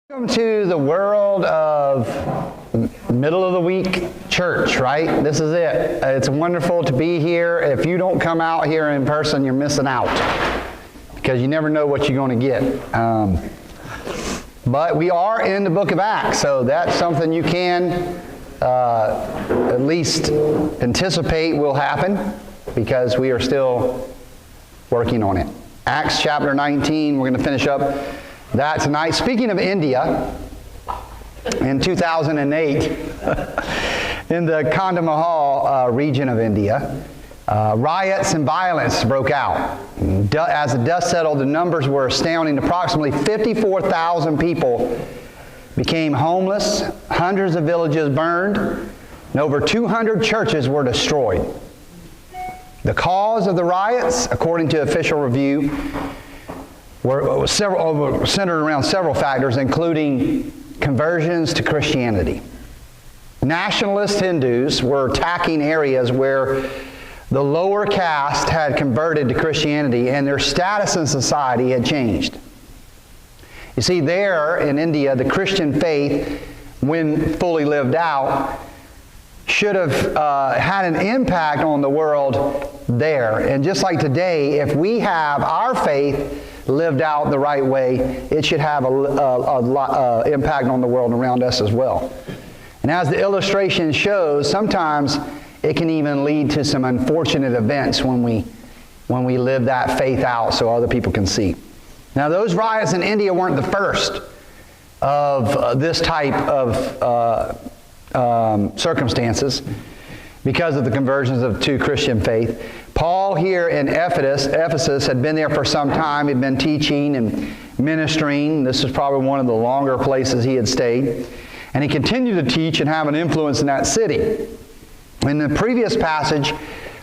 Welcome to the world of middle of the week church, right? This is it. It's wonderful to be here. If you don't come out here in person, you're missing out because you never know what you're going to get. But we are in the book of Acts, so that's something you can at least anticipate will happen because we are still working on it. Acts chapter 19, we're going to finish up that tonight. Speaking of India, in 2008, in the Kandahar region of India, riots and violence broke out. As the dust settled, the numbers were astounding. Approximately 54,000 people became homeless, hundreds of villages burned, and over 200 churches were destroyed. The cause of the riots, according to official review, were centered around several factors, including conversions to Christianity. Nationalist Hindus were attacking areas where the lower caste had converted to Christianity and their status in society had changed. You see, there in India, the Christian faith, when fully lived out, should have had an impact on the world there. And just like today, if we have our faith lived out the right way, it should have a impact on the world around us as well. And as the illustration shows, sometimes it can even lead to some unfortunate events when we live that faith out so other people can see. Now, those riots in India weren't the first of this type of circumstances because of the conversions to Christian faith. Paul here in Ephesus had been there for some time. He'd been teaching and ministering. This is probably one of the longer places he had stayed. And he continued to teach and have an influence in that city. In the previous passage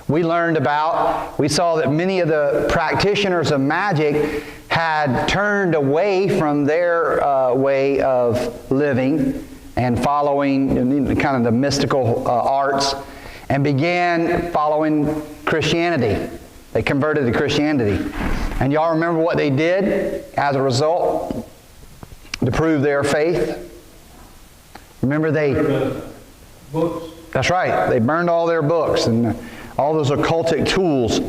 we saw that many of the practitioners of magic had turned away from their way of living and following kind of the mystical arts and began following Christianity. They converted to Christianity. And y'all remember what they did as a result to prove their faith? Remember books. That's right. They burned all their books and all those occultic tools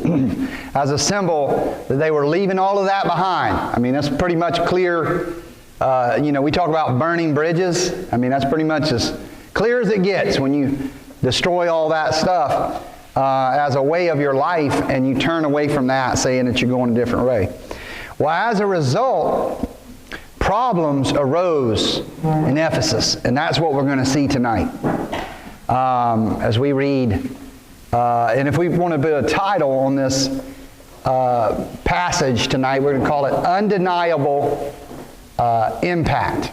as a symbol that they were leaving all of that behind. I mean, that's pretty much clear. We talk about burning bridges. I mean, that's pretty much as clear as it gets when you destroy all that stuff as a way of your life and you turn away from that saying that you're going a different way. Well, as a result, problems arose in Ephesus, and that's what we're going to see tonight as we read. And if we want to put a title on this passage tonight, we're going to call it Undeniable Impact.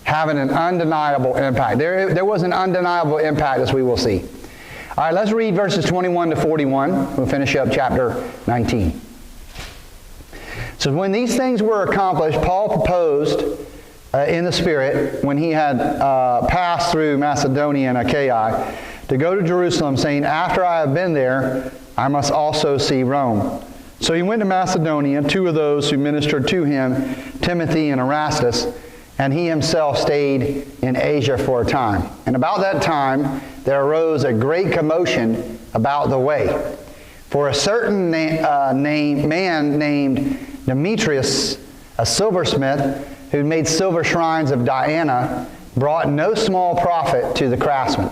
Having an undeniable impact. There was an undeniable impact, as we will see. All right, let's read verses 21 to 41. We'll finish up chapter 19. So when these things were accomplished, Paul proposed in the Spirit, when he had passed through Macedonia and Achaia, to go to Jerusalem, saying, after I have been there, I must also see Rome. So he went to Macedonia. Two of those who ministered to him, Timothy and Erastus, and he himself stayed in Asia for a time. And about that time, there arose a great commotion about the way. For a certain man named Demetrius, a silversmith, who made silver shrines of Diana, brought no small profit to the craftsmen.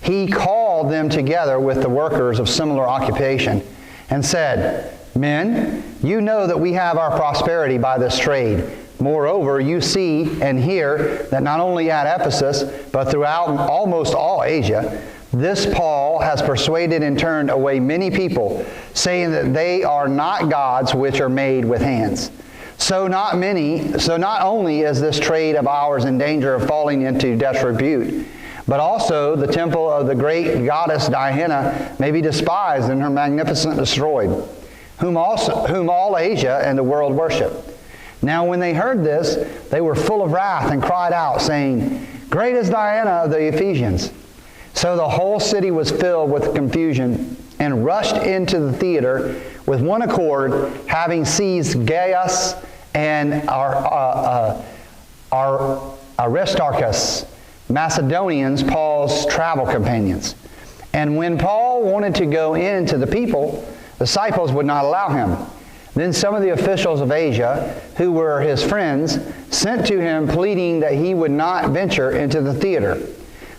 He called them together with the workers of similar occupation and said, men, you know that we have our prosperity by this trade. Moreover, you see and hear that not only at Ephesus, but throughout almost all Asia, this Paul has persuaded and turned away many people, saying that they are not gods which are made with hands. So not only is this trade of ours in danger of falling into disrepute, but also the temple of the great goddess Diana may be despised and her magnificence destroyed, whom all Asia and the world worship. Now when they heard this, they were full of wrath and cried out, saying, great is Diana of the Ephesians. So the whole city was filled with confusion and rushed into the theater with one accord, having seized Gaius and Aristarchus, Macedonians, Paul's travel companions. And when Paul wanted to go in to the people, the disciples would not allow him. Then some of the officials of Asia, who were his friends, sent to him pleading that he would not venture into the theater.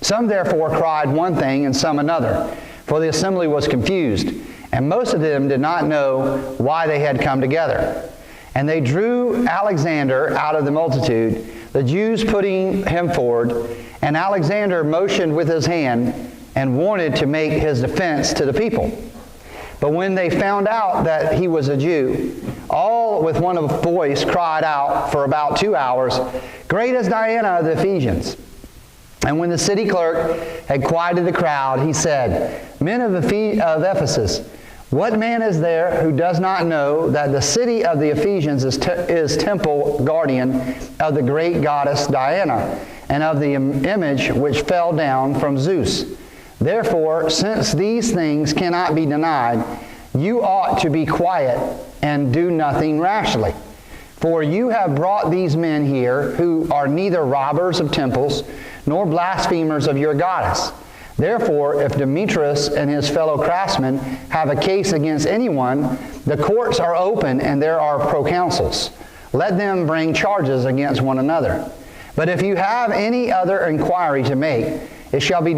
Some therefore cried one thing and some another, for the assembly was confused, and most of them did not know why they had come together. And they drew Alexander out of the multitude, the Jews putting him forward, and Alexander motioned with his hand and wanted to make his defense to the people. But when they found out that he was a Jew, all with one voice cried out for about 2 hours, "Great is Diana of the Ephesians." And when the city clerk had quieted the crowd, he said, "Men of Ephesus, what man is there who does not know that the city of the Ephesians is temple guardian of the great goddess Diana, and of the image which fell down from Zeus? Therefore, since these things cannot be denied, you ought to be quiet and do nothing rashly. For you have brought these men here who are neither robbers of temples nor blasphemers of your goddess. Therefore, if Demetrius and his fellow craftsmen have a case against anyone, the courts are open and there are proconsuls. Let them bring charges against one another. But if you have any other inquiry to make, it should be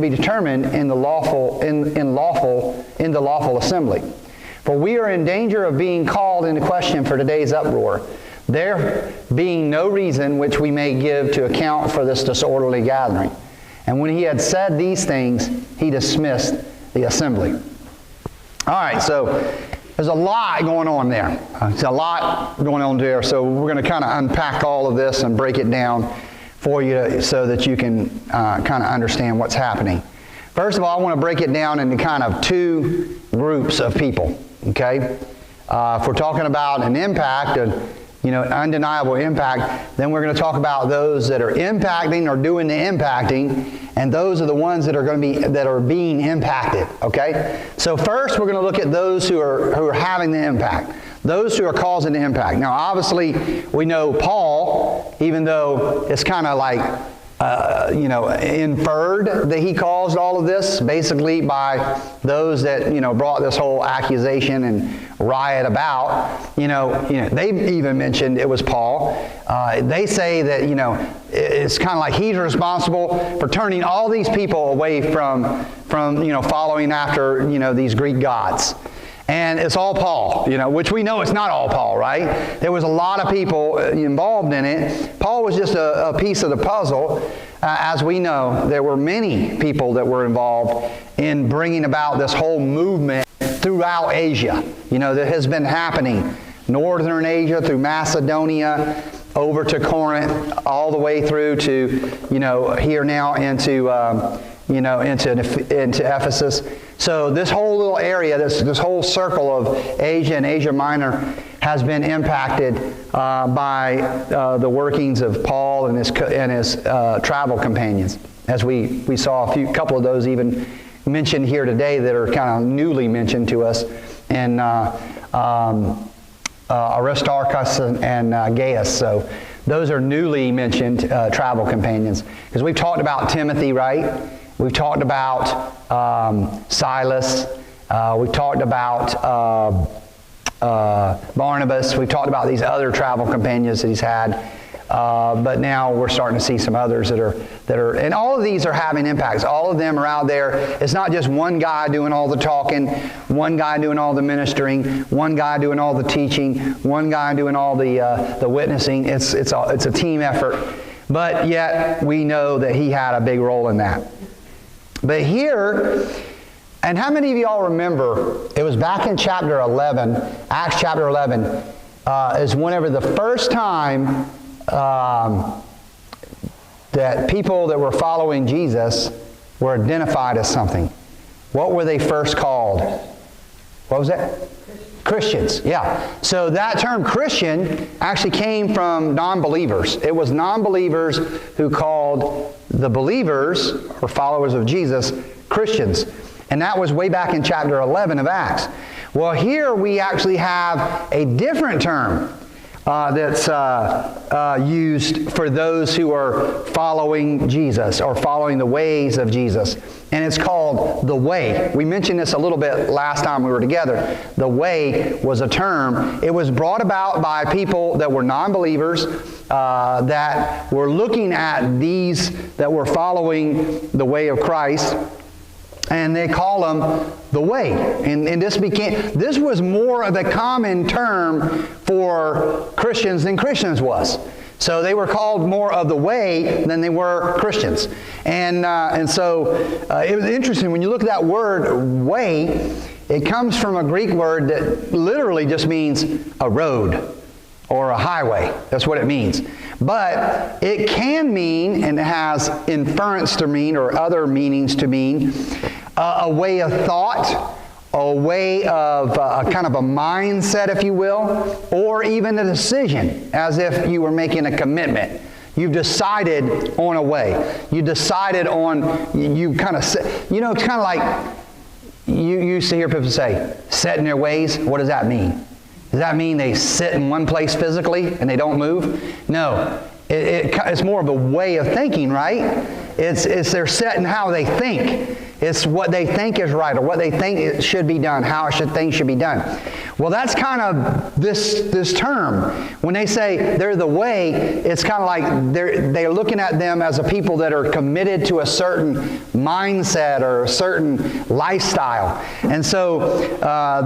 determined in the lawful assembly. For we are in danger of being called into question for today's uproar, there being no reason which we may give to account for this disorderly gathering." And when he had said these things, he dismissed the assembly. All right, so there's a lot going on there. There's a lot going on there, so we're going to kind of unpack all of this and break it down for you so that you can kind of understand what's happening. First of all, I want to break it down into kind of two groups of people, okay? If we're talking about an impact, an undeniable impact, then we're going to talk about those that are impacting or doing the impacting, and those are the ones that are being impacted, okay? So first, we're going to look at those who are having the impact. Those who are causing the impact. Now, obviously, we know Paul, even though it's kind of like, inferred that he caused all of this, basically by those that, brought this whole accusation and riot about. They even mentioned it was Paul. They say that, it's kind of like he's responsible for turning all these people away from following after, these Greek gods. And it's all Paul, which we know it's not all Paul, right? There was a lot of people involved in it. Paul was just a piece of the puzzle. As we know, there were many people that were involved in bringing about this whole movement throughout Asia. That has been happening. Northern Asia, through Macedonia, over to Corinth, all the way through to, here now into Ephesus. So this whole little area, this whole circle of Asia and Asia Minor has been impacted by the workings of Paul and his travel companions. As we saw a couple of those even mentioned here today that are kind of newly mentioned to us in Aristarchus and Gaius. So those are newly mentioned travel companions. Because we've talked about Timothy, right? We've talked about Silas. We've talked about Barnabas. We've talked about these other travel companions that he's had. But now we're starting to see some others that are, and all of these are having impacts. All of them are out there. It's not just one guy doing all the talking, one guy doing all the ministering, one guy doing all the teaching, one guy doing all the witnessing. It's a team effort. But yet we know that he had a big role in that. But here, and how many of y'all remember, it was back in chapter 11, Acts chapter 11, is whenever the first time that people that were following Jesus were identified as something. What were they first called? What was that? Christians, yeah. So that term Christian actually came from non-believers. It was non-believers who called the believers, or followers of Jesus, Christians. And that was way back in chapter 11 of Acts. Well, here we actually have a different term. that's used for those who are following Jesus or following the ways of Jesus. And it's called the way. We mentioned this a little bit last time we were together. The way was a term. It was brought about by people that were non-believers that were looking at these that were following the way of Christ. And they call them the way. And this was more of a common term for Christians than Christians was. So they were called more of the way than they were Christians. And so it was interesting. When you look at that word way, it comes from a Greek word that literally just means a road or a highway. That's what it means. But it can mean, and it has inference to mean, or other meanings to mean, a way of thought, a way of a kind of a mindset, if you will, or even a decision, as if you were making a commitment. You've decided on a way. You decided on, you kind of, it's kind of like, you used to hear people say, set in their ways. What does that mean? Does that mean they sit in one place physically and they don't move? No. It's more of a way of thinking, right? It's they're set in how they think. It's what they think is right or what they think it should be done, how things should be done. Well, that's kind of this term. When they say they're the way, it's kind of like they're looking at them as a people that are committed to a certain mindset or a certain lifestyle. And so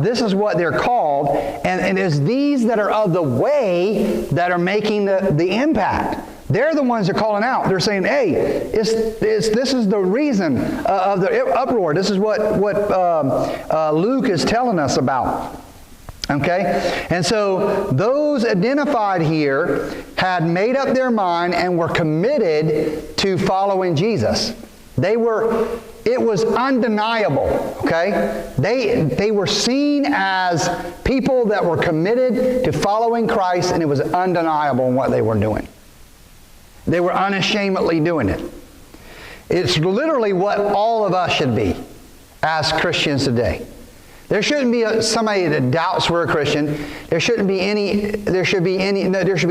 this is what they're called. And it's these that are of the way that are making the impact. They're the ones that are calling out. They're saying, hey, this is the reason of the uproar. This is what Luke is telling us about. Okay? And so those identified here had made up their mind and were committed to following Jesus. It was undeniable, okay? They were seen as people that were committed to following Christ, and it was undeniable in what they were doing. They were unashamedly doing it. It's literally what all of us should be as Christians today. There shouldn't be somebody that doubts we're a Christian. There should be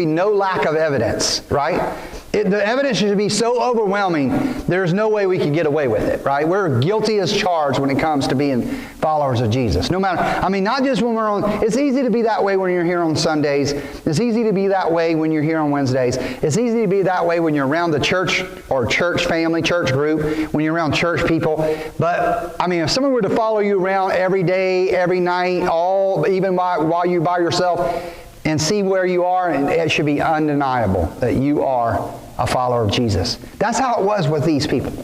no lack of evidence, right? The evidence should be so overwhelming, there's no way we can get away with it, right? We're guilty as charged when it comes to being followers of Jesus. No matter, not just when we're on, it's easy to be that way when you're here on Sundays. It's easy to be that way when you're here on Wednesdays. It's easy to be that way when you're around the church or church family, church group, when you're around church people. But, if someone were to follow you around every day, every night, even while you're by yourself, and see where you are, and it should be undeniable that you are a follower of Jesus. That's how it was with these people.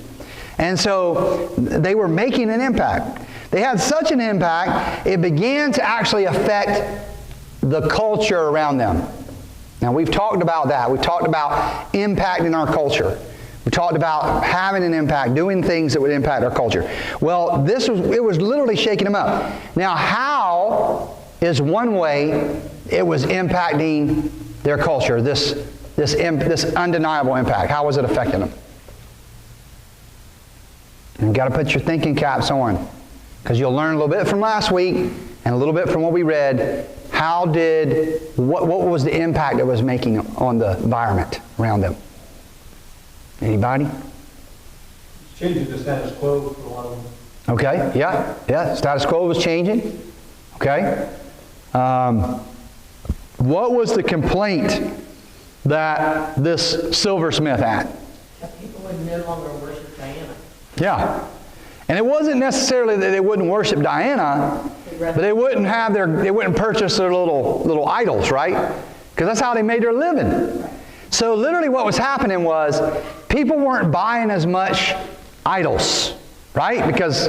And so they were making an impact. They had such an impact, it began to actually affect the culture around them. Now, we've talked about that. We've talked about impacting our culture. We talked about having an impact, doing things that would impact our culture. Well, it was literally shaking them up. Now, how is one way it was impacting their culture, this undeniable impact? How was it affecting them? You've got to put your thinking caps on, because you'll learn a little bit from last week and a little bit from what we read. What was the impact it was making on the environment around them? Anybody? It's changing the status quo for a lot of them. Okay, yeah. Status quo was changing. Okay. What was the complaint that this silversmith had? That people would no longer worship Diana. Yeah. And it wasn't necessarily that they wouldn't worship Diana, but they wouldn't purchase their little idols, right? Because that's how they made their living. So literally what was happening was people weren't buying as much idols, right? Because,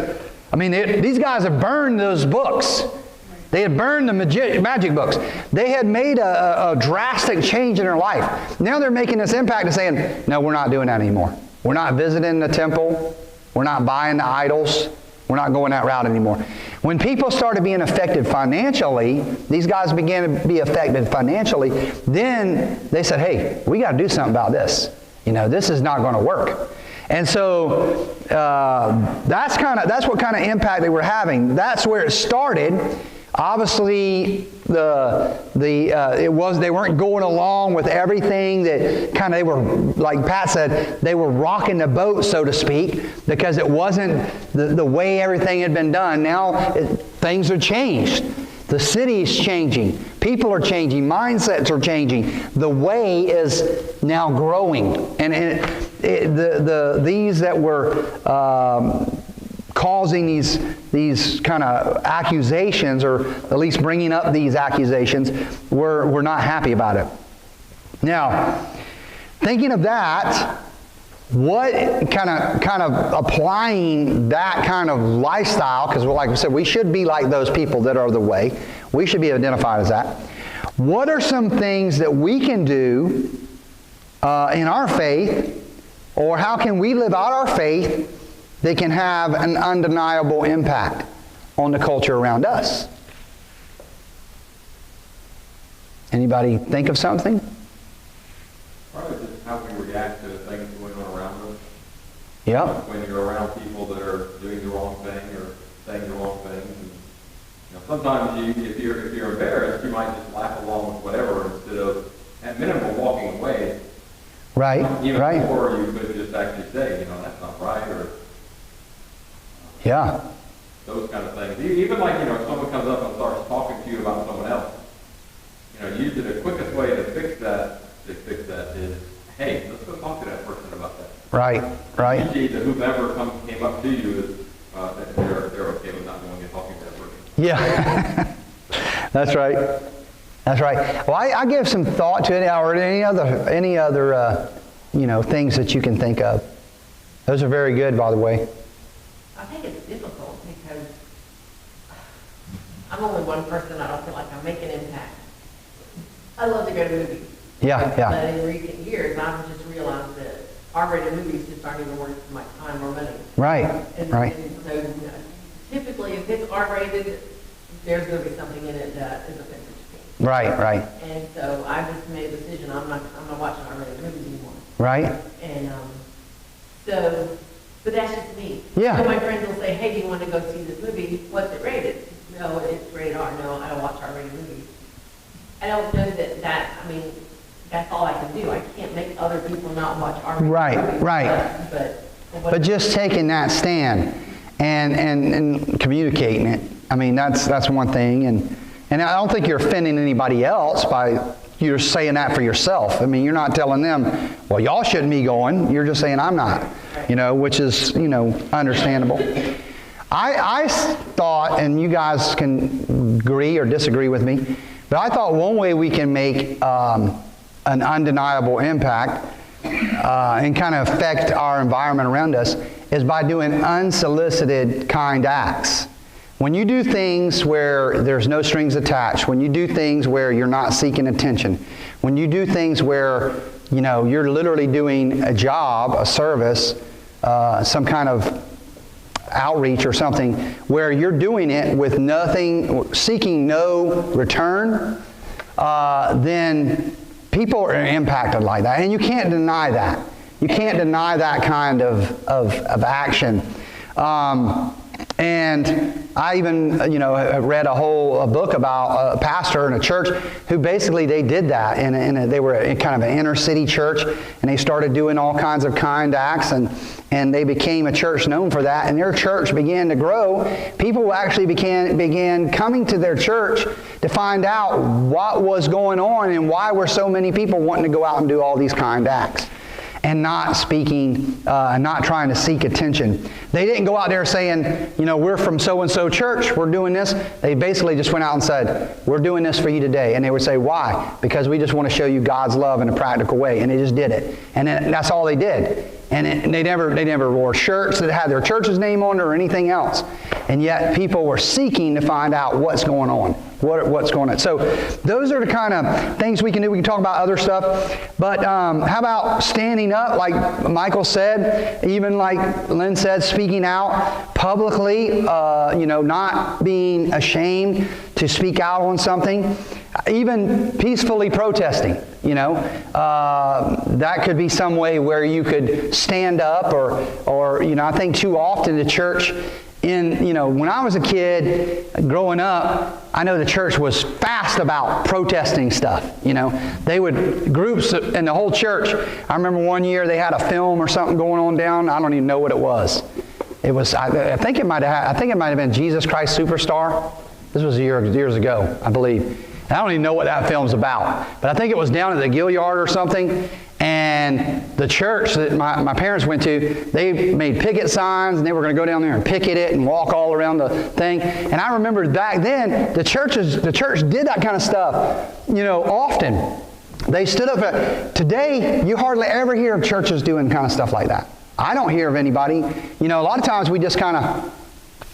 these guys have burned those books. They had burned the magic books. They had made a drastic change in their life. Now they're making this impact and saying, no, we're not doing that anymore. We're not visiting the temple. We're not buying the idols. We're not going that route anymore. When people started being affected financially, these guys began to be affected financially, then they said, hey, we got to do something about this. This is not going to work. And so that's what kind of impact they were having. That's where it started. Obviously, they weren't going along with everything that kind of they were, like Pat said, they were rocking the boat, so to speak, because it wasn't the way everything had been done. Now things are changed. The city is changing. People are changing. Mindsets are changing. The way is now growing, and these that were causing these kind of accusations, or at least bringing up these accusations, were not happy about it. Now, thinking of that, what kind of applying that kind of lifestyle, because like I said, we should be like those people that are the way. We should be identified as that. What are some things that we can do in our faith, or how can we live out our faith that can have an undeniable impact on the culture around us? Anybody think of something? Probably just how we react to things going on around us. Yep. When you're around people that are doing the wrong thing or saying the wrong thing. And, sometimes if you're embarrassed, you might just laugh along with whatever instead of, at minimum, walking away. Right, Even right. before you could just actually say, that's not right, or Yeah. those kind of things. Even like, if someone comes up and starts talking to you about someone else, usually the quickest way to fix that is, hey, let's go talk to that person about that. Right, right. Usually whoever came up to you is, they're okay with not going and talking to that person. Yeah. That's right. That's right. Well, I give some thought to it, or any other things that you can think of. Those are very good, by the way. I think it's difficult because I'm only one person. I don't feel like I make an impact. I love to go to movies. Yeah, yeah. But in recent years, I've just realized that R-rated movies just aren't even worth my time or money. Right, right. And so typically, if it's R-rated, there's going to be something in it that is offensive to me. Right, right. And so I just made a decision. I'm not watching R-rated movies anymore. Right. And but that's just me. Yeah. So my friends will say, hey, do you want to go see this movie? What's it rated? No, it's rated R. No, I don't watch R-rated movies. I don't know that's all I can do. I can't make other people not watch R-rated movies. Right. But just taking that stand and communicating it. I mean, that's one thing. And I don't think you're offending anybody else by you're saying that for yourself. I mean, you're not telling them, well, y'all shouldn't be going. You're just saying I'm not, which is, understandable. I thought, and you guys can agree or disagree with me, but I thought one way we can make an undeniable impact and kind of affect our environment around us is by doing unsolicited kind acts. When you do things where there's no strings attached, when you do things where you're not seeking attention, when you do things where, you're literally doing a job, a service, some kind of outreach or something, where you're doing it with nothing, seeking no return, then people are impacted like that. And you can't deny that. You can't deny that kind of action. And I even, read a book about a pastor in a church who basically they did that. And they were in kind of an inner city church, and they started doing all kinds of kind acts, and they became a church known for that. And their church began to grow. People actually began coming to their church to find out what was going on and why were so many people wanting to go out and do all these kind acts. And not speaking, not trying to seek attention. They didn't go out there saying, we're from so-and-so church, we're doing this. They basically just went out and said, we're doing this for you today. And they would say, why? Because we just want to show you God's love in a practical way. And they just did it. And that's all they did. And they never wore shirts that had their church's name on it or anything else. And yet people were seeking to find out what's going on. What's going on. So those are the kind of things we can do. We can talk about other stuff. But how about standing up, like Michael said, even like Lynn said, speaking out publicly, not being ashamed to speak out on something, even peacefully protesting. That could be some way where you could stand up or I think too often the church when I was a kid growing up, I know the church was fast about protesting stuff. They would, groups in the whole church. I remember one year they had a film or something going on down. I don't even know what it was. It was, I think it might have been Jesus Christ Superstar. This was years ago, I believe. And I don't even know what that film's about. But I think it was down at the Gilliard or something. And the church that my parents went to, they made picket signs, and they were going to go down there and picket it and walk all around the thing. And I remember back then, the church did that kind of stuff, often. They stood up. Today, you hardly ever hear of churches doing kind of stuff like that. I don't hear of anybody. A lot of times we just kind of,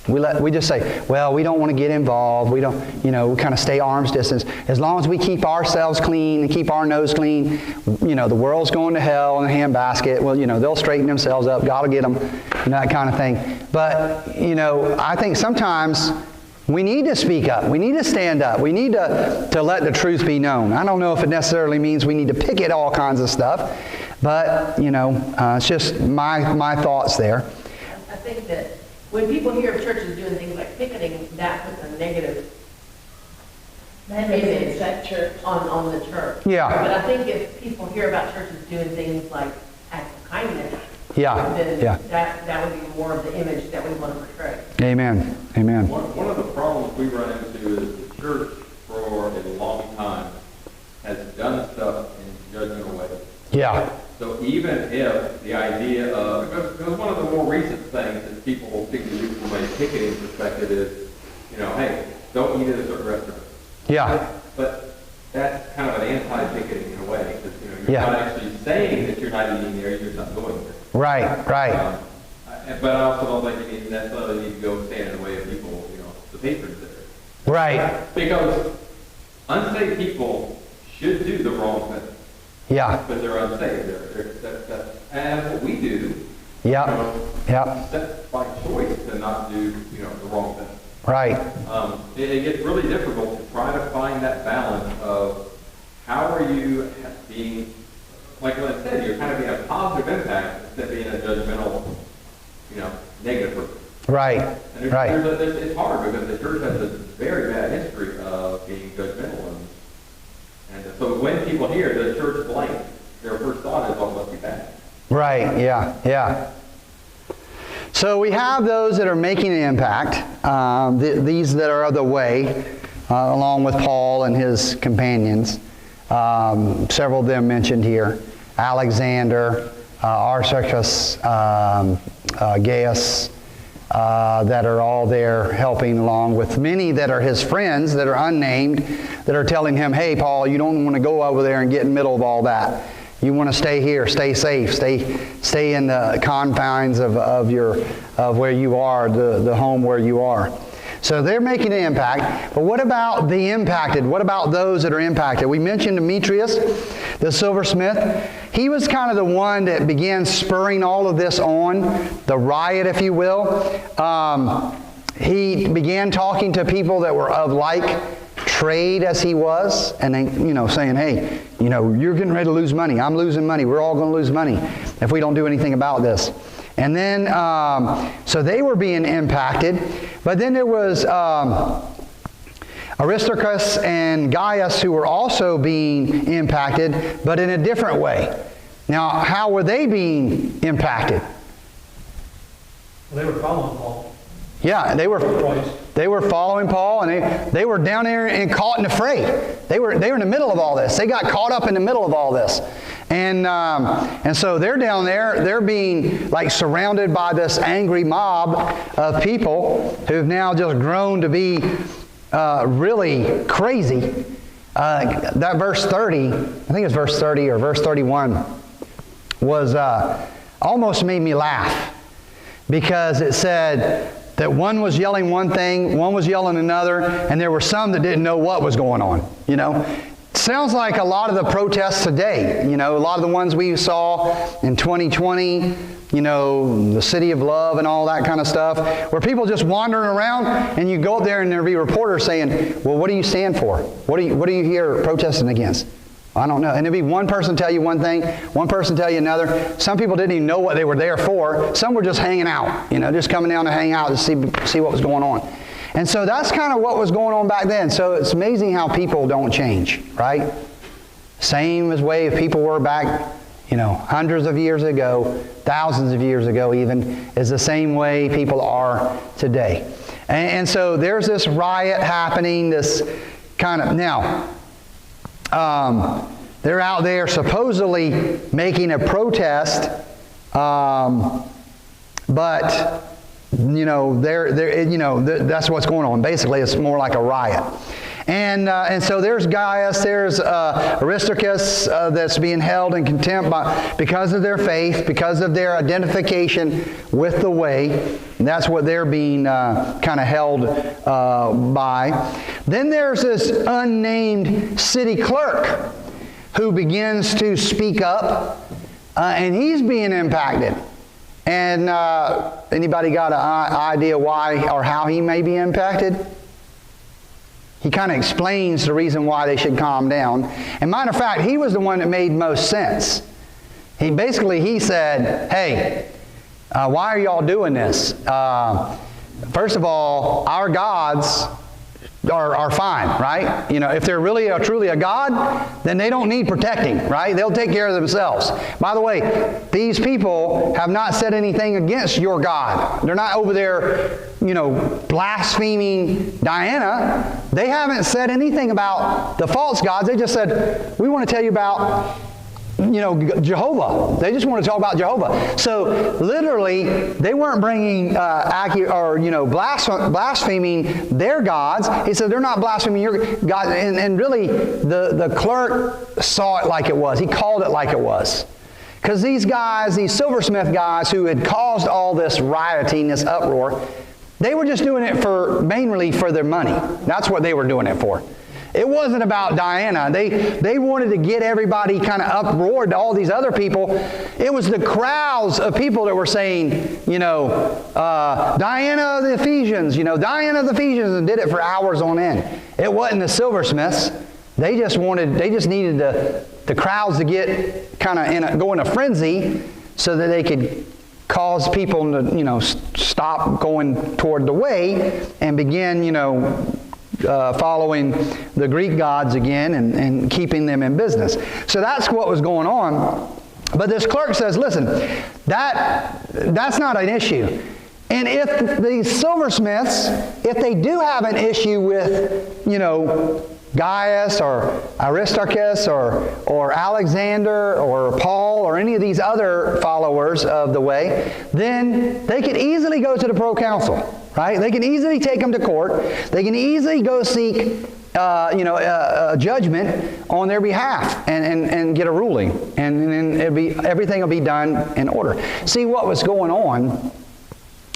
we just say, well, we don't want to get involved. We don't, we kind of stay arm's distance. As long as we keep ourselves clean and keep our nose clean, the world's going to hell in a handbasket. Well, they'll straighten themselves up. God will get them, that kind of thing. But, I think sometimes we need to speak up. We need to stand up. We need to let the truth be known. I don't know if it necessarily means we need to picket all kinds of stuff, but, it's just my thoughts there. I think that when people hear of churches doing things like picketing, that puts a negative image that church. on the church. Yeah. But I think if people hear about churches doing things like acts of kindness, then that would be more of the image that we want to portray. Amen. Amen. One of the problems we run into is the church for a long time has done stuff in judgmental ways. Yeah. So even if the idea of, because one of the more recent things that people seem to do from a ticketing perspective is, hey, don't eat at a certain restaurant. Yeah. But that's kind of an anti-ticketing in a way, because you're not actually saying that you're not eating there, you're just not going there. Right. But I also don't think you necessarily need to go stand in the way of people, the patrons there. Right. Because unsafe people should do the wrong thing. Yeah. But they're unsafe. And that's what we do. Yeah. That's by choice to not do, the wrong thing. Right. It gets really difficult to try to find that balance of how are you being, like what I said, you're kind of being a positive impact instead of being a judgmental, negative person. Right. And it's hard because the church has a very bad history of being judgmental. And so when people hear the church blank, their first thought is, must be bad. Right, yeah. So we have those that are making an impact, these that are of the way, along with Paul and his companions. Several of them mentioned here. Alexander, Aristarchus, Gaius, that are all there helping along with many that are his friends that are unnamed, that are telling him, hey, Paul, you don't want to go over there and get in the middle of all that. You want to stay here, stay safe, stay in the confines of where you are, the home where you are. So they're making an impact. But what about the impacted? What about those that are impacted? We mentioned Demetrius, the silversmith. He was kind of the one that began spurring all of this on, the riot, if you will. He began talking to people that were of like trade as he was, and they, saying, hey, you're getting ready to lose money. I'm losing money. We're all going to lose money if we don't do anything about this. And then, so they were being impacted. But then there was Aristarchus and Gaius who were also being impacted, but in a different way. Now, how were they being impacted? Well, they were following Paul. Yeah, they were following Paul, and they were down there and caught in the fray. They were in the middle of all this. They got caught up in the middle of all this. And so they're down there, they're being like surrounded by this angry mob of people who've now just grown to be really crazy. That verse 30, I think it's verse 30 or verse 31, was almost made me laugh, because it said that one was yelling one thing, one was yelling another, and there were some that didn't know what was going on, Sounds like a lot of the protests today, a lot of the ones we saw in 2020, the City of Love and all that kind of stuff, where people just wandering around, and you go up there and there'll be reporters saying, well, what do you stand for? What are you here protesting against? I don't know. And it'd be one person tell you one thing, one person tell you another. Some people didn't even know what they were there for. Some were just hanging out, just coming down to hang out to see what was going on. And so that's kind of what was going on back then. So it's amazing how people don't change, right? Same as way people were back, hundreds of years ago, thousands of years ago even, is the same way people are today. And so there's this riot happening, this kind of, now, they're out there supposedly making a protest, but that's what's going on. Basically, it's more like a riot. And so there's Gaius, there's Aristarchus that's being held in contempt because of their faith, because of their identification with the way. And that's what they're being kind of held by. Then there's this unnamed city clerk who begins to speak up, and he's being impacted. And anybody got an idea why or how he may be impacted? He kind of explains the reason why they should calm down. And matter of fact, he was the one that made most sense. He said, hey, why are y'all doing this? First of all, our gods are fine, right? If they're really truly a god, then they don't need protecting, right? They'll take care of themselves. By the way, these people have not said anything against your God. They're not over there, blaspheming Diana. They haven't said anything about the false gods. They just said, we want to tell you about Jehovah. They just want to talk about Jehovah. So literally, they weren't bringing blaspheming their gods. He said they're not blaspheming your God. And really, the clerk saw it like it was. He called it like it was. Because these guys, these silversmith guys who had caused all this rioting, this uproar, they were just doing it mainly for their money. That's what they were doing it for. It wasn't about Diana. They wanted to get everybody kind of uproared to all these other people. It was the crowds of people that were saying, Diana of the Ephesians, Diana of the Ephesians, and did it for hours on end. It wasn't the silversmiths. They just needed the crowds to get kind of go in a frenzy so that they could cause people to, stop going toward the way and begin, following the Greek gods again and keeping them in business. So that's what was going on. But this clerk says, listen, that's not an issue. And if the silversmiths, if they do have an issue with, Gaius or Aristarchus or Alexander or Paul or any of these other followers of the way, then they could easily go to the proconsul. Right? They can easily take them to court. They can easily go seek, a judgment on their behalf and get a ruling, and then everything will be done in order. See what was going on,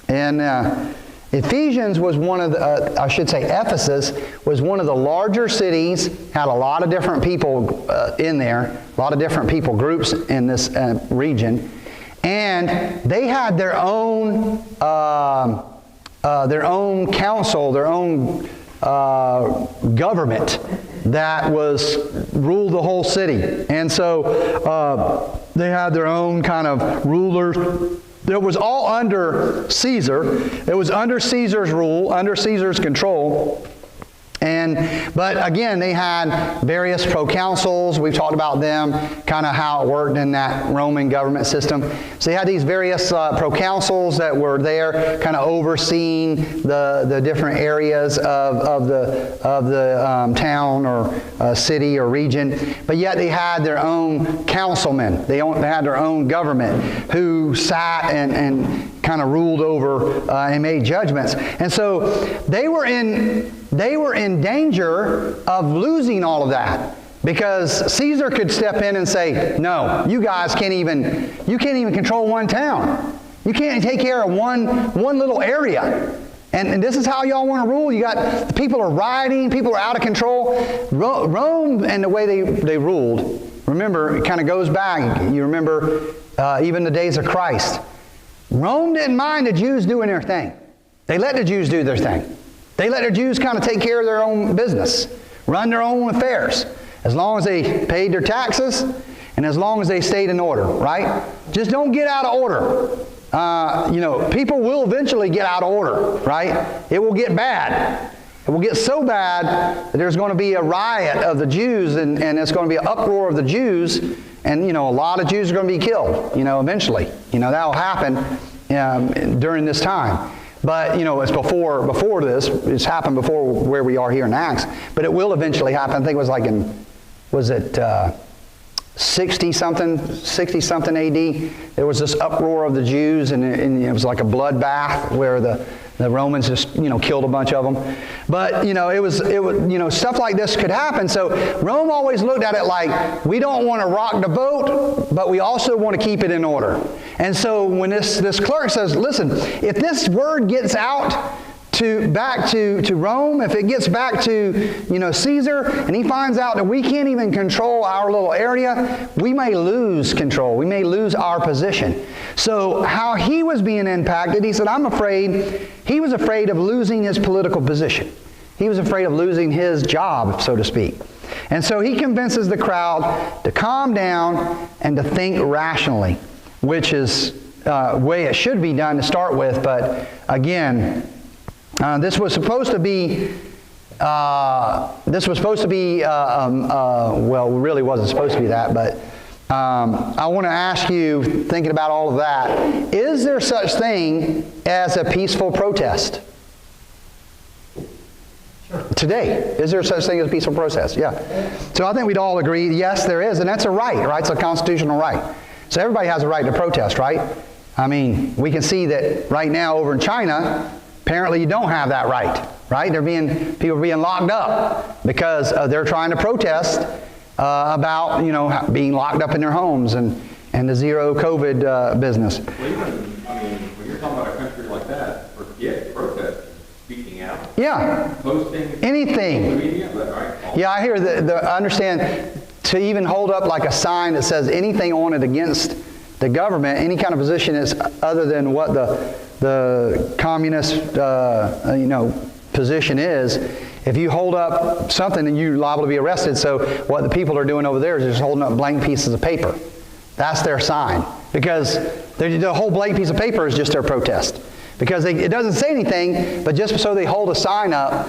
and Ephesians was one of the, Ephesus was one of the larger cities. Had a lot of different people in there, a lot of different people groups in this region, and they had their own council, their own government that ruled the whole city. And so they had their own kind of rulers. It was all under Caesar. It was under Caesar's rule, under Caesar's control. But again, they had various proconsuls. We've talked about them, kind of how it worked in that Roman government system. So they had these various proconsuls that were there, kind of overseeing the different areas of the town or city or region. But yet they had their own councilmen. They had their own government who sat and kind of ruled over and made judgments. And so they were in danger of losing all of that, because Caesar could step in and say, no, you guys can't even control one town. You can't take care of one little area. And this is how y'all want to rule? You got, people are rioting, people are out of control. Rome and the way they ruled, remember, it kind of goes back. You remember even the days of Christ. Rome didn't mind the Jews doing their thing. They let the Jews do their thing. They let the Jews kind of take care of their own business, run their own affairs. as long as they paid their taxes and as long as they stayed in order, right? Just don't get out of order. People will eventually get out of order, right? It will get bad. It will get so bad that there's going to be a riot of the Jews, and it's going to be an uproar of the Jews, and, a lot of Jews are going to be killed, eventually. That will happen during this time. But, it's before this. It's happened before where we are here in Acts. But it will eventually happen. I think it was like was it 60-something AD? There was this uproar of the Jews, and it was like a bloodbath where the Romans just, killed a bunch of them. But, it was, stuff like this could happen. So Rome always looked at it like, we don't want to rock the boat, but we also want to keep it in order. And so when this clerk says, listen, if this word gets out back to Rome, if it gets back to, Caesar, and he finds out that we can't even control our little area, we may lose control. We may lose our position. So how he was being impacted, he said, he was afraid of losing his political position. He was afraid of losing his job, so to speak. And so he convinces the crowd to calm down and to think rationally, which is the way it should be done to start with. But again, this was supposed to be, well, it really wasn't supposed to be that, but I want to ask you, thinking about all of that, is there such thing as a peaceful protest? Sure. Today, is there such thing as a peaceful protest? Yeah. So I think we'd all agree, yes, there is, and that's a right? It's a constitutional right. So everybody has a right to protest, right? I mean, we can see that right now over in China, apparently you don't have that right? People are being locked up because they're trying to protest about, being locked up in their homes and the zero COVID business. Well, when you're talking about a country like that, forget protesting, speaking out. Yeah. Posting. Anything. Social media, right? Yeah, I hear I understand to even hold up like a sign that says anything on it against the government, any kind of position is other than what the communist, position is. If you hold up something, then you're liable to be arrested. So what the people are doing over there is just holding up blank pieces of paper. That's their sign. Because the whole blank piece of paper is just their protest. Because it doesn't say anything, but just so they hold a sign up,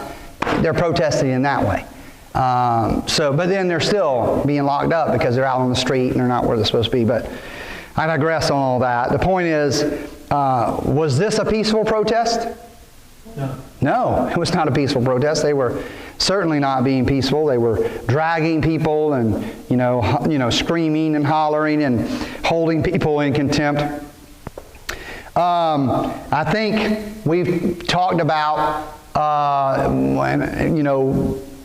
they're protesting in that way. But then they're still being locked up because they're out on the street and they're not where they're supposed to be. But I digress on all that. The point is, was this a peaceful protest? No. No, it was not a peaceful protest. They were certainly not being peaceful. They were dragging people and, screaming and hollering and holding people in contempt. I think we've talked about,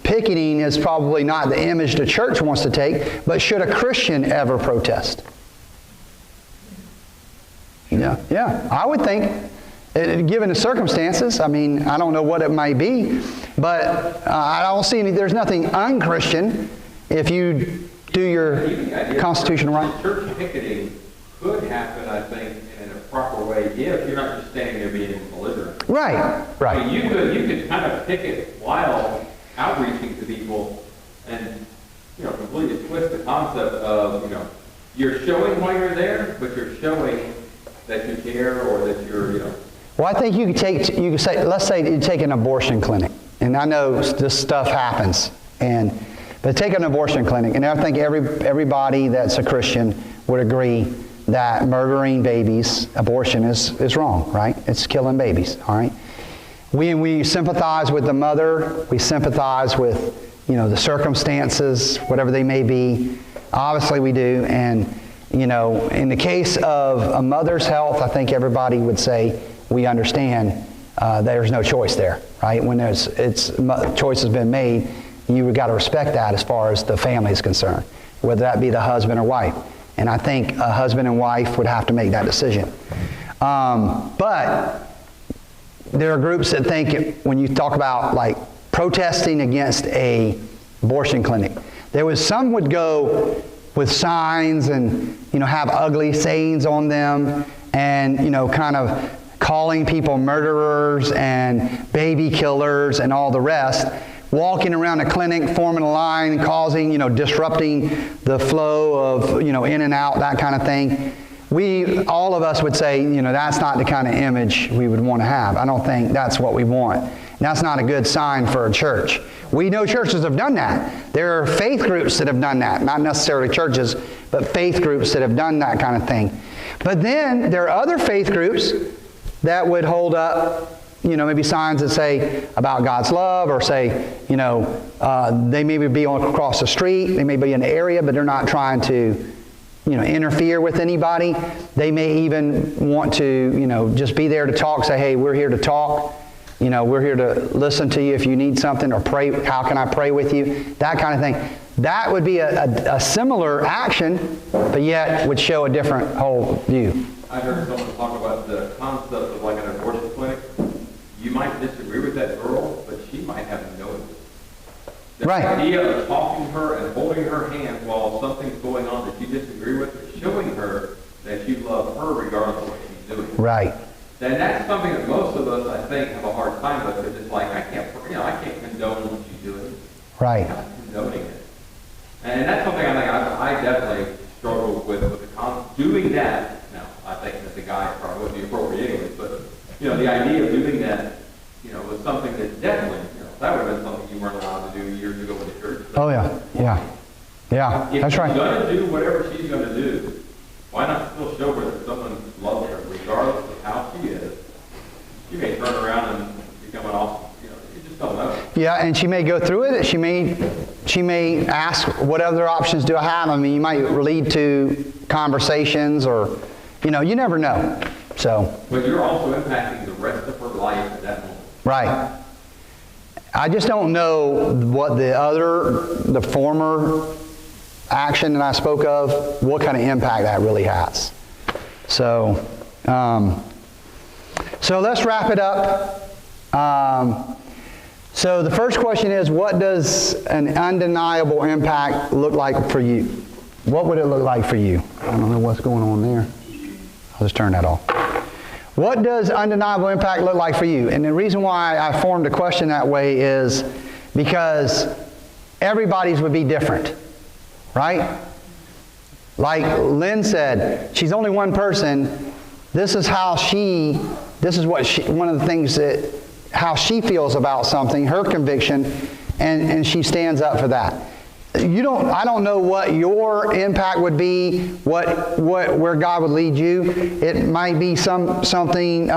picketing is probably not the image the church wants to take, but should a Christian ever protest? Yeah, I would think. Given the circumstances, I don't know what it might be, but I don't see there's nothing unchristian if you do your constitutional right. Church picketing could happen, I think, in a proper way if you're not just standing there being belligerent. Right. I mean, you could kind of picket while outreaching to people and, completely twist the concept of, you're showing why you're there, but you're showing that you care or that you're, Well, I think you could say, let's say you take an abortion clinic, and I know this stuff happens, but take an abortion clinic, and I think everybody that's a Christian would agree that murdering babies, abortion is wrong, right? It's killing babies, all right? We sympathize with the mother, we sympathize with, the circumstances, whatever they may be. Obviously we do, and, in the case of a mother's health, I think everybody would say, we understand there's no choice there, right? When choice has been made, you've got to respect that as far as the family is concerned, whether that be the husband or wife. And I think a husband and wife would have to make that decision. But there are groups that think when you talk about like protesting against a abortion clinic, some would go with signs and have ugly sayings on them and kind of calling people murderers and baby killers and all the rest, walking around a clinic, forming a line, causing, disrupting the flow of, in and out, that kind of thing. All of us would say, that's not the kind of image we would want to have. I don't think that's what we want. That's not a good sign for a church. We know churches have done that. There are faith groups that have done that. Not necessarily churches, but faith groups that have done that kind of thing. But then there are other faith groups that would hold up, maybe signs that say about God's love, or say, they maybe be across the street, they may be in the area, but they're not trying to, interfere with anybody. They may even want to, just be there to talk, say, hey, we're here to talk. We're here to listen to you if you need something, or pray, how can I pray with you? That kind of thing. That would be a similar action, but yet would show a different whole view. I heard someone talk about the concept of like an abortion clinic. You might disagree with that girl, but she might have noticed. The Right. idea of talking to her and holding her hand while something's going on that you disagree with, is showing her that you love her regardless of what she's doing. Right. And that's something that most of us, I think, have a hard time with, because it's like, I can't condone what she's doing. Right. I'm not condoning it. And that's something I think I definitely struggle with doing that. Now, I think that the guy probably would be appropriate anyways, but, the idea of doing that, was something that definitely, that would have been something you weren't allowed to do years ago in the church. Oh, yeah. Yeah. Yeah, that's right. If she's going to do whatever she's going to do, why not still show her that someone loves her, regardless of how she is? She may turn around and become an awesome, you just don't know. Yeah, and she may go through it. She may ask, what other options do I have? I mean, you might lead to conversations, or, you never know. So. But you're also impacting the rest of her life at that moment. Right. I just don't know what the former action that I spoke of, what kind of impact that really has. So, so let's wrap it up. So the first question is, what does an undeniable impact look like for you? What would it look like for you? I don't know what's going on there. I'll just turn that off. What does undeniable impact look like for you? And the reason why I formed a question that way is because everybody's would be different, right? Like Lynn said, she's only one person. This is one of the things that, how she feels about something, her conviction, and she stands up for that. I don't know what your impact would be, where God would lead you. It might be something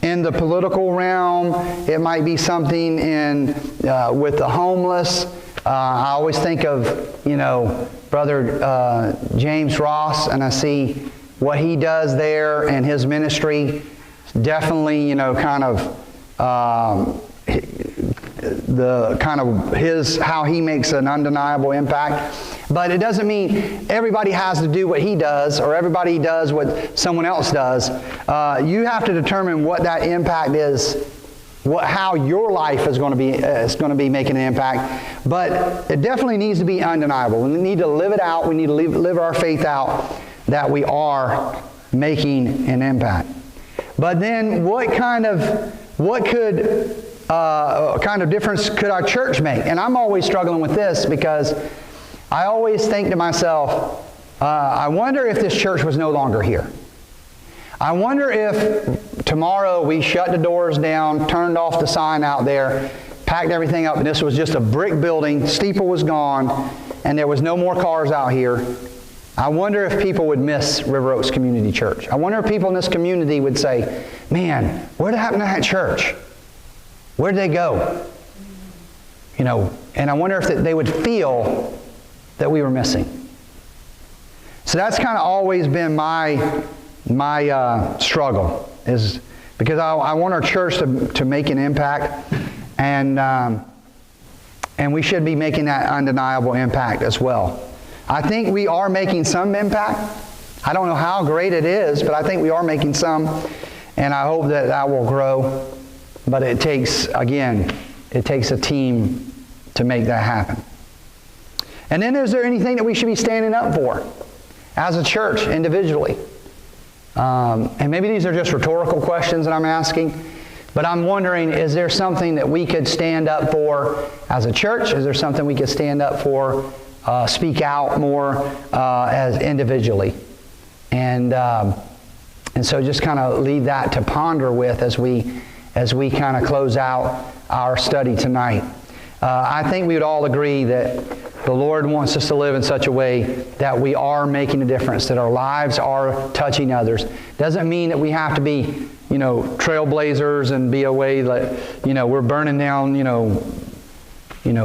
in the political realm. It might be something with the homeless. I always think of, Brother James Ross, and I see what he does there and his ministry. Definitely, how he makes an undeniable impact. But it doesn't mean everybody has to do what he does, or everybody does what someone else does. You have to determine what that impact is, how your life is going to be making an impact. But it definitely needs to be undeniable. We need to live it out. We need to live our faith out that we are making an impact. But then what kind of difference could our church make? And I'm always struggling with this, because I always think to myself, I wonder if this church was no longer here. I wonder if tomorrow we shut the doors down, turned off the sign out there, packed everything up, and this was just a brick building, steeple was gone, and there was no more cars out here. I wonder if people would miss River Oaks Community Church. I wonder if people in this community would say, man, what happened to that church? Where did they go? And I wonder if they would feel that we were missing. So that's kind of always been my struggle, is because I want our church to make an impact, and we should be making that undeniable impact as well. I think we are making some impact. I don't know how great it is, but I think we are making some, and I hope that will grow. But it takes a team to make that happen. And then, is there anything that we should be standing up for as a church, individually? And maybe these are just rhetorical questions that I'm asking, But I'm wondering, is there something that we could stand up for as a church? Is there something we could stand up for, speak out more as individually? And so just kind of leave that to ponder with as we kind of close out our study tonight. I think we would all agree that the Lord wants us to live in such a way that we are making a difference, that our lives are touching others. Doesn't mean that we have to be, trailblazers and be a way that, we're burning down,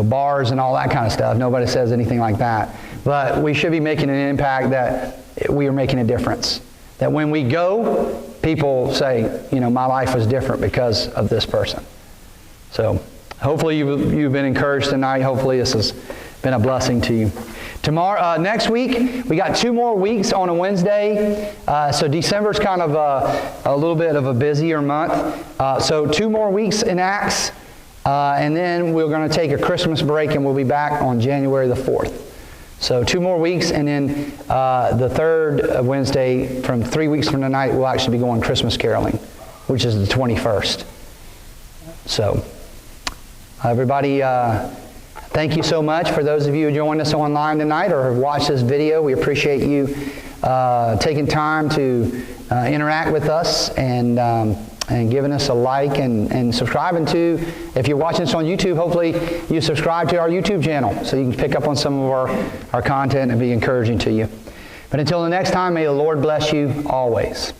bars and all that kind of stuff. Nobody says anything like that. But we should be making an impact that we are making a difference. That when we go, people say, my life was different because of this person. So hopefully you've been encouraged tonight. Hopefully this has been a blessing to you. Next week, we got 2 more weeks on a Wednesday. So December's kind of a little bit of a busier month. So 2 more weeks in Acts. And then we're going to take a Christmas break and we'll be back on January the 4th. So 2 more weeks, and then the third Wednesday, from 3 weeks from tonight, we'll actually be going Christmas caroling, which is the 21st. So, everybody, thank you so much for those of you who joined us online tonight or have watched this video. We appreciate you taking time to interact with us and giving us a like and subscribing to. If you're watching this on YouTube, hopefully you subscribe to our YouTube channel so you can pick up on some of our content and be encouraging to you. But until the next time, may the Lord bless you always.